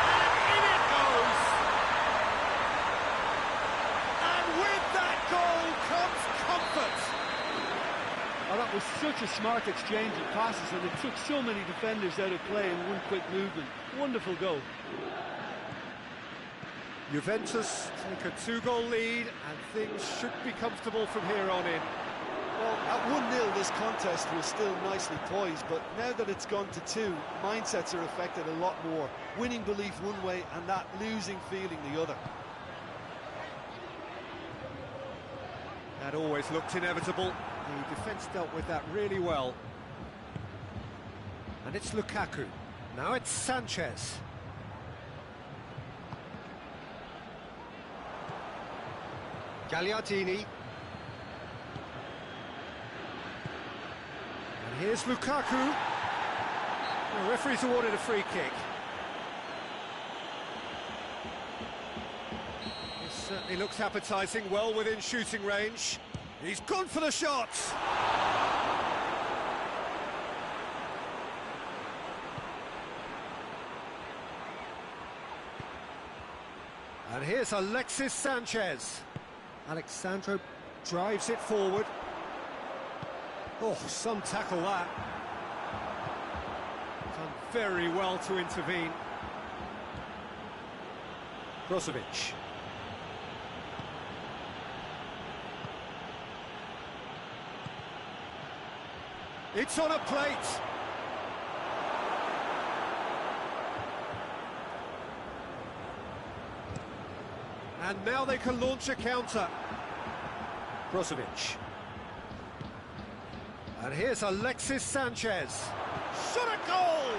And in it goes! And with that goal comes comfort! Oh, that was such a smart exchange of passes, and it took so many defenders out of play in one quick movement. Wonderful goal. Juventus take a 2-goal lead, and things should be comfortable from here on in. Well, at 1-0 this contest was still nicely poised, but now that it's gone to 2, mindsets are affected a lot more. Winning belief one way and that losing feeling the other. That always looked inevitable. The defence dealt with that really well. And it's Lukaku. Now it's Sanchez. Gagliardini. And here's Lukaku. The referee's awarded a free kick. It certainly looks appetising, well within shooting range. He's gone for the shot! And here's Alexis Sanchez. Alexandro drives it forward. Oh, some tackle that. Done very well to intervene. Brozovic. It's on a plate. And now they can launch a counter. Brozovic. And here's Alexis Sanchez. Shot a goal!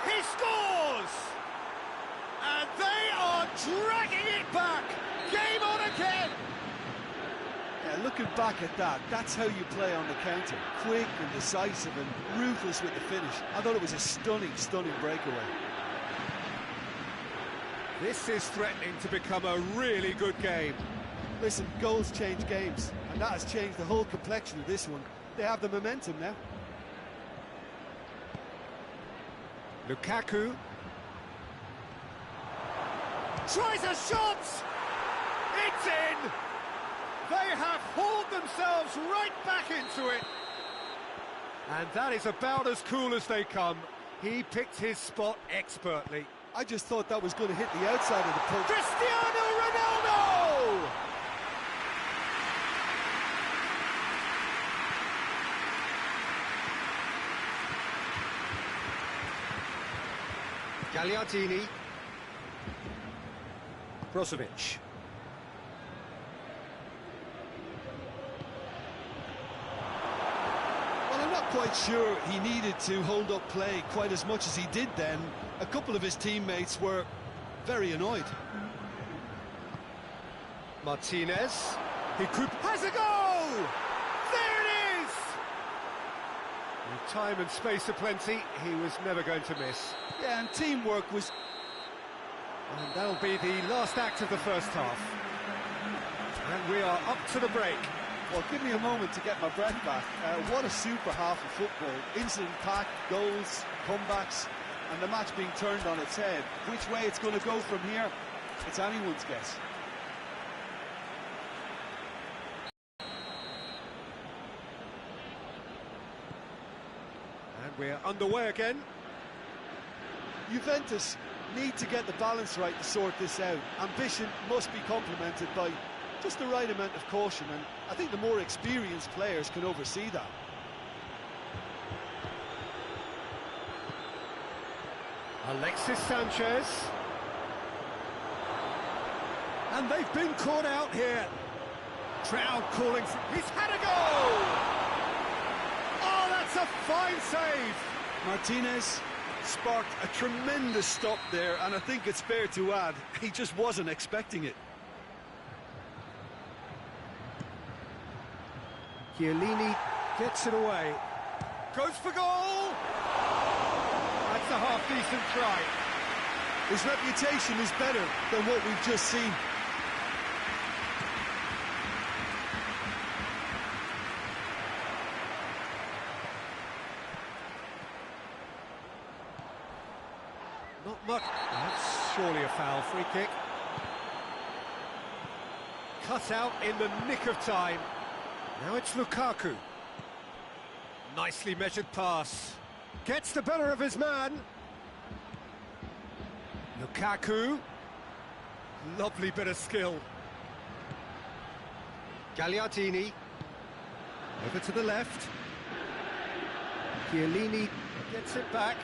He scores! And they are dragging it back! Game on again! Yeah, looking back at that, that's how you play on the counter. Quick and decisive and ruthless with the finish. I thought it was a stunning, stunning breakaway. This is threatening to become a really good game. Listen, goals change games, and that has changed the whole complexion of this one. They have the momentum now. Lukaku tries a shot! It's in! They have hauled themselves right back into it. And that is about as cool as they come. He picked his spot expertly. I just thought that was going to hit the outside of the post. Cristiano Ronaldo! Gagliardini. Brozovic. Well, I'm not quite sure he needed to hold up play quite as much as he did then. A couple of his teammates were very annoyed. Martinez. He could... has a goal! There it is! With time and space aplenty, he was never going to miss. Yeah, and teamwork was... And that'll be the last act of the first half. And we are up to the break. Well, give me a moment to get my breath back. What a super half of football. Incident-packed, goals, comebacks, and the match being turned on its head. Which way it's going to go from here, it's anyone's guess. And we're underway again. Juventus need to get the balance right to sort this out. Ambition must be complemented by just the right amount of caution, and I think the more experienced players can oversee that. Alexis Sanchez. And they've been caught out here. Crowd calling for... He's had a goal! Oh, that's a fine save! Martinez sparked a tremendous stop there, and I think it's fair to add, he just wasn't expecting it. Chiellini gets it away. Goes for goal! That's a half-decent try. His reputation is better than what we've just seen. Not much. That's surely a foul. Free kick. Cut out in the nick of time. Now it's Lukaku. Nicely measured pass. Gets the better of his man. Lukaku. Lovely bit of skill. Gagliardini. Over to the left. Chiellini gets it back.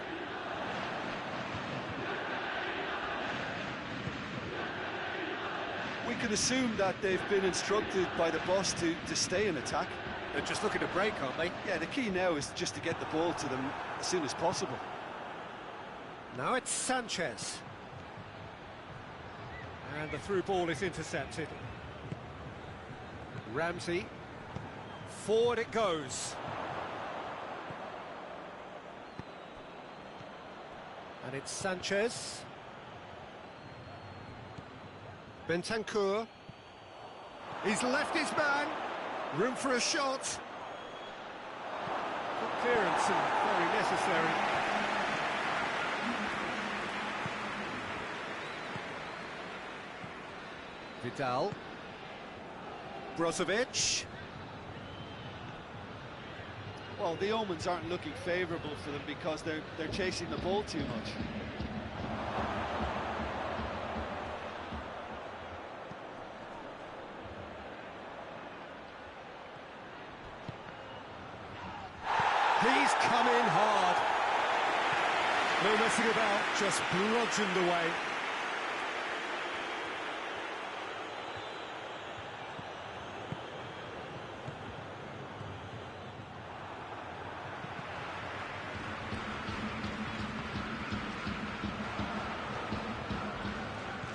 We can assume that they've been instructed by the boss to stay in attack. They're just looking to break, aren't they? Yeah, the key now is just to get the ball to them as soon as possible. Now it's Sanchez. And the through ball is intercepted. Ramsey. Forward it goes. And it's Sanchez. Bentancur. He's left his man. Room for a shot. Good clearance and very necessary. Vidal. Brozovic. Well, the omens aren't looking favourable for them because they're chasing the ball too much. He's come in hard. No messing about, just bludgeoned away.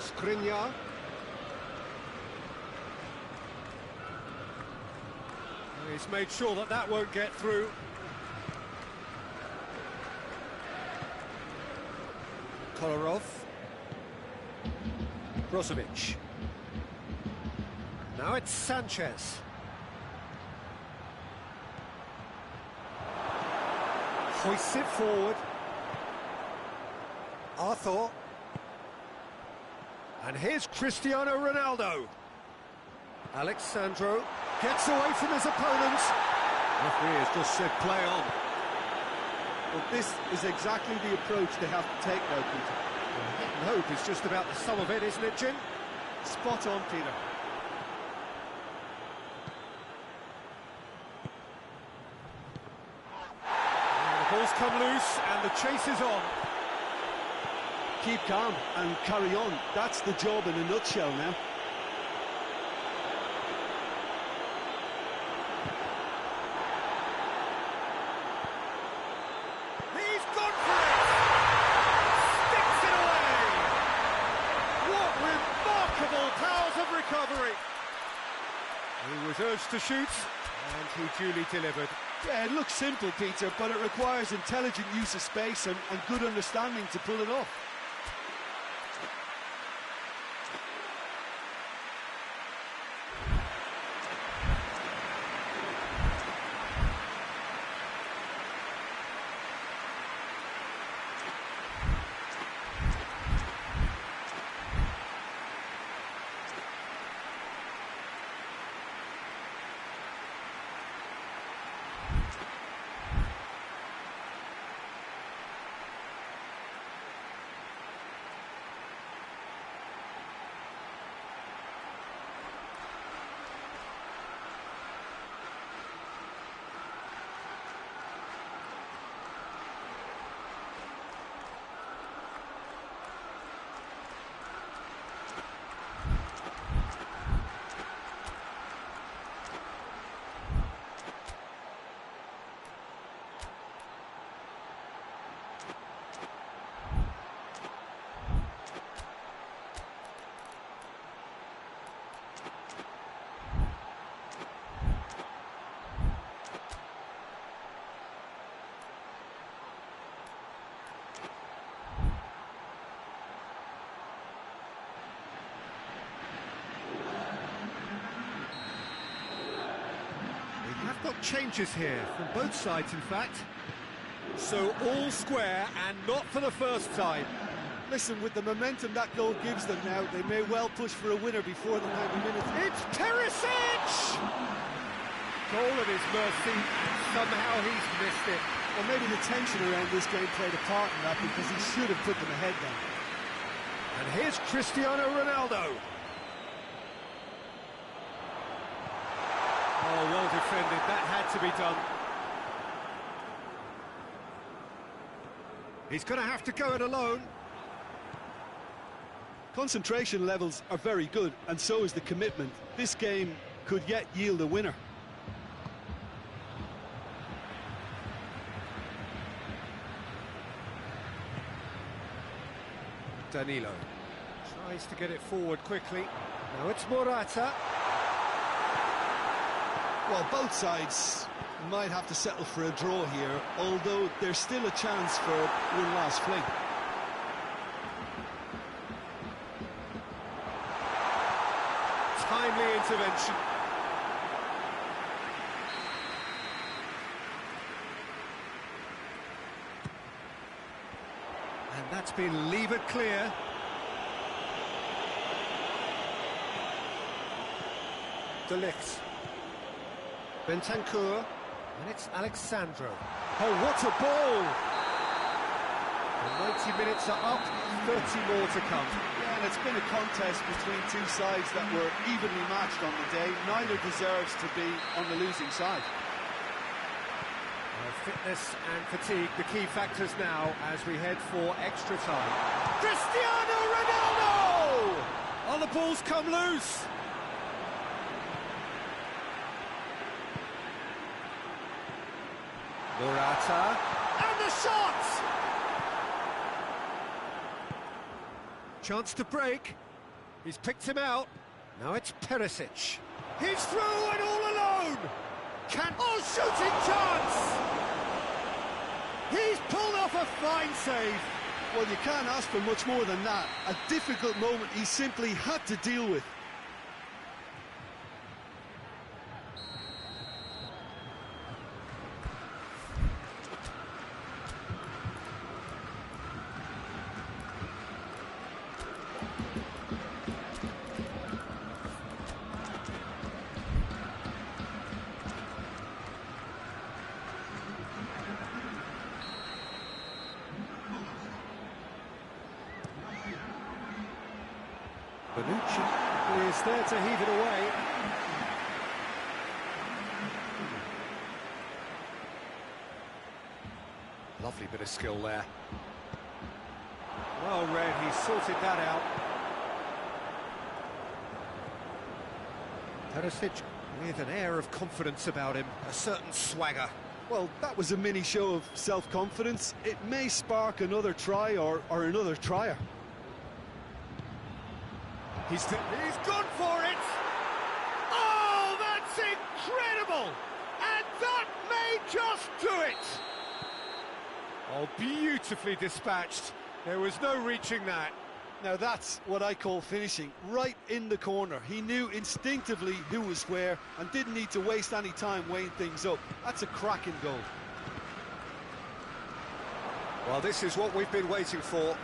Skriniar. He's made sure that that won't get through. Kolarov. Brozovic. Now it's Sanchez. Hoists it forward. Arthur. And here's Cristiano Ronaldo. Alexandro gets away from his opponent. Referee has just said play on. Well, this is exactly the approach they have to take now, Peter. And hope is just about the sum of it, isn't it, Jim? Spot on, Peter. And the ball's come loose and the chase is on. Keep calm and carry on. That's the job in a nutshell now. He's gone for it! Sticks it away! What remarkable powers of recovery! He was urged to shoot, and he duly delivered. Yeah, it looks simple, Peter, but it requires intelligent use of space and good understanding to pull it off. Got changes here from both sides, in fact. So all square, and not for the first time. Listen, with the momentum that goal gives them now, they may well push for a winner before the 90 minutes. It's Perisic! Goal at his mercy, and somehow he's missed it. Well, maybe the tension around this game played a part in that, because he should have put them ahead then. And here's Cristiano Ronaldo. Oh, well defended, that had to be done. He's going to have to go it alone. Concentration levels are very good, and so is the commitment. This game could yet yield a winner. Danilo tries to get it forward quickly. Now it's Morata. Well, both sides might have to settle for a draw here, although there's still a chance for one last fling. Timely intervention. And that's been levered clear. De Ligt. Bentancur, and it's Alexandro. Oh, what a ball! The 90 minutes are up, 30 more to come. Yeah, and it's been a contest between two sides that were evenly matched on the day. Neither deserves to be on the losing side. Fitness and fatigue, the key factors now as we head for extra time. Cristiano Ronaldo! Oh, the ball's come loose! Morata, and the shot! Chance to break. He's picked him out. Now it's Perisic. He's through and all alone! Shooting chance! He's pulled off a fine save. Well, you can't ask for much more than that. A difficult moment he simply had to deal with. Bonucci is there to heave it away. Lovely bit of skill there. Well read, he sorted that out. Perisic with an air of confidence about him, a certain swagger. Well, that was a mini show of self-confidence. It may spark another try or another trier. He's gone for it! Oh, that's incredible! And that may just do it! Oh, beautifully dispatched. There was no reaching that. Now that's what I call finishing, right in the corner. He knew instinctively who was where and didn't need to waste any time weighing things up. That's a cracking goal. Well, this is what we've been waiting for.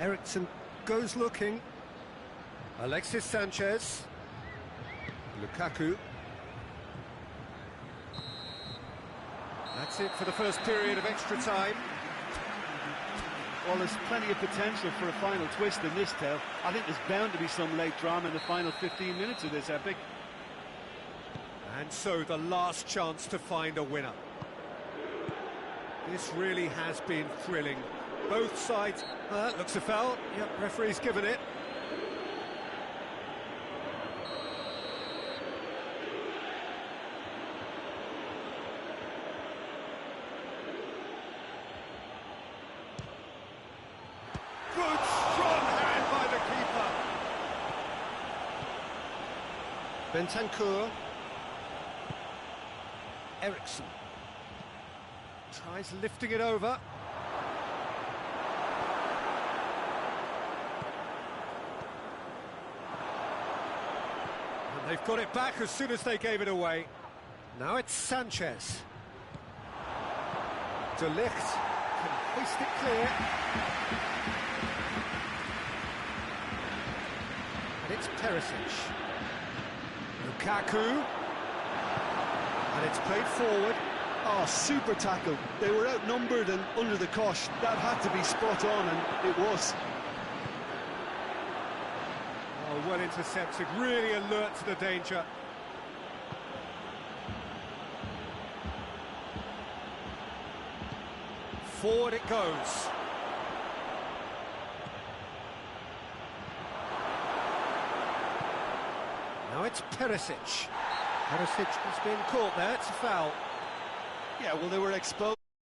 Eriksson goes looking. Alexis Sanchez. Lukaku. That's it for the first period of extra time. Well, there's plenty of potential for a final twist in this tale. I think there's bound to be some late drama in the final 15 minutes of this epic. And so the last chance to find a winner. This really has been thrilling. Both sides... looks a foul. Yep, referee's given it. Good, strong hand by the keeper. Bentancur. Eriksson. Tries lifting it over. And they've got it back as soon as they gave it away. Now it's Sanchez. De Ligt can hoist it clear. And it's Perisic. Lukaku. And it's played forward. Oh, super tackle. They were outnumbered and under the cosh. That had to be spot on, and it was. Oh, well intercepted, really alert to the danger. Forward it goes. Now it's Perisic. Perisic has been caught there, it's a foul. Yeah, well, they were exposed.